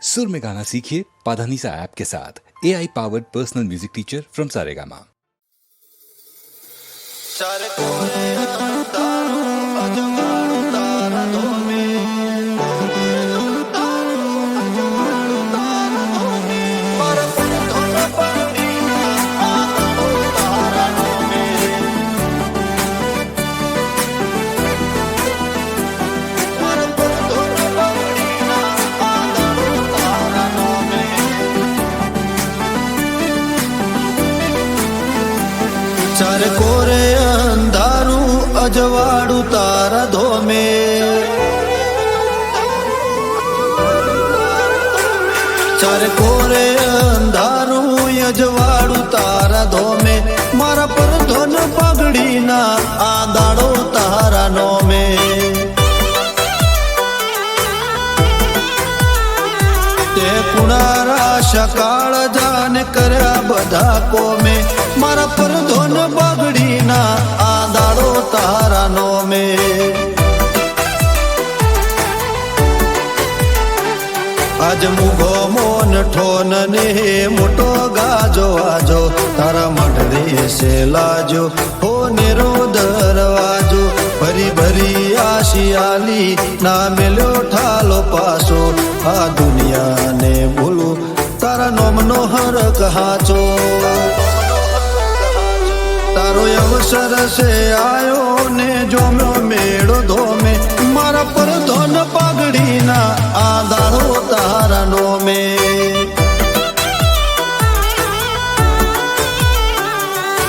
सुर में गाना सीखिए पाधानीसा ऐप के साथ AI powered personal music teacher from Saregama. चार कोरे अंधारू अजवाड़ू तारा धोमे, चार कोरे अंधारू अजवाड़ू तारा धोमे, मारा पर धन पगड़ी ना आदाड़ो तारा नोमे। ते कुणारा शकाळ जाने कर्या बधा कोमे, मारा पर धन पगड़ी ना आदाड़ो तारा नोमे। आज मुगो मोन ठोन ने मोटो गाजो आजो, तारा मडरे से लाजो हो नेरो दरवाजो। भरी भरी आशियाली ना मिलो ठालो पासो, आ दुनिया ने बोलो तारा नोमनो हर कहाचो। तारो अवसर से आयो ने जो मेड़ो धोमे, मारा पर धन पगड़ी ना आदाड़ो तारा नोमे।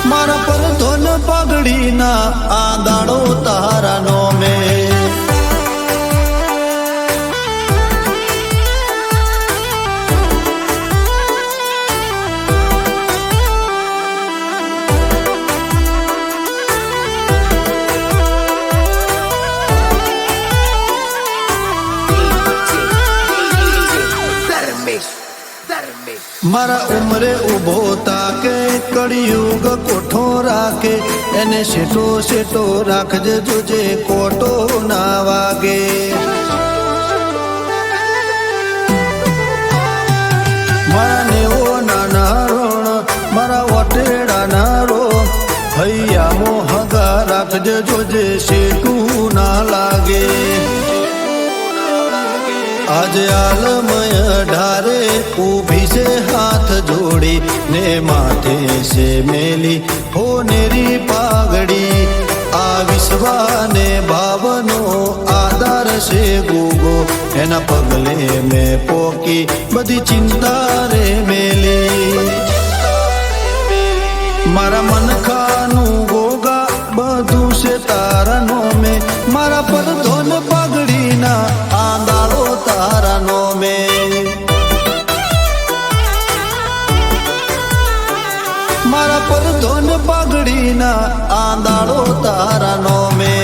मारा पर धन पगड़ी ना आदाड़ो तारा नोमे। मारा उमरे उभो ताके कड़ियुग कोठो राके, एने सेटो सेटो राखजे तुझे कोटो ना वागे। मारा नेवो नाना रोण मारा वटेड़ा ना रो, भैया मोहगा राखजे तुझे सेटू ना लागे। आज आलमय ढारे ऊभी से हाथ जोड़ी, ने माथे से मेली हो नेरी पागड़ी। आ विश्वा ने भावनो आधार से गूगो, एना पगले में पोकी बधी चिंता रे मेली। मारा मन खानू गोगा बधू से तारनो में, मारा पर धन पगड़ी ना आंदाड़ो तारा नोमे। मारा पर धन पगड़ी ना आंदाड़ो तारा नोमे।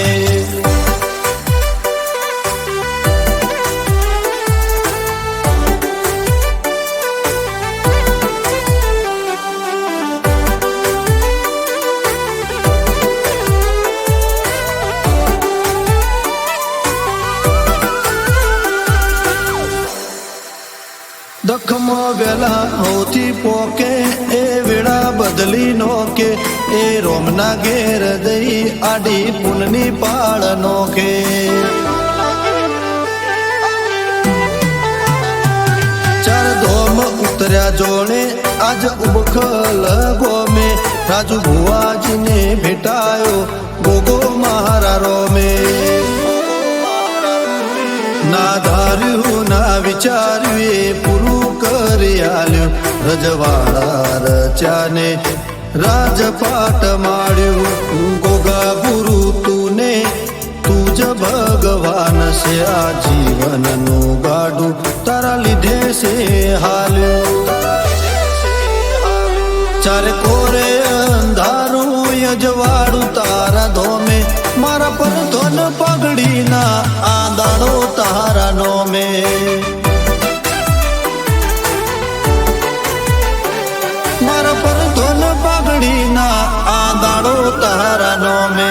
दखमो वेला होती पोके ए वेड़ा बदली नोके, ए रोमना घेर दई आडी पुननी पाड़ नोके। चार धोम उतर्या जोड़े आज उबखल गोमे, राजू भुआ जी ने भेटायो गोगो महारा रोमे। ना धार्यु ना विचार्यु पूरू કરી આલ્યો, રજવાડા રચાને રાજપાટ માળ્યું। ગોગા ગુરુ તુને તુજ ભગવાન છે, આ જીવનનું ગાડું તારા લીધે છે હાલ્યું। ચારે કોરે અંધારું અજવાળું તારા ધોમે, મારા પર ધન પગડી ના આંદાડો તારા નોમે। मारा पर धन पगड़ी ना आदाड़ो तारा नोमे।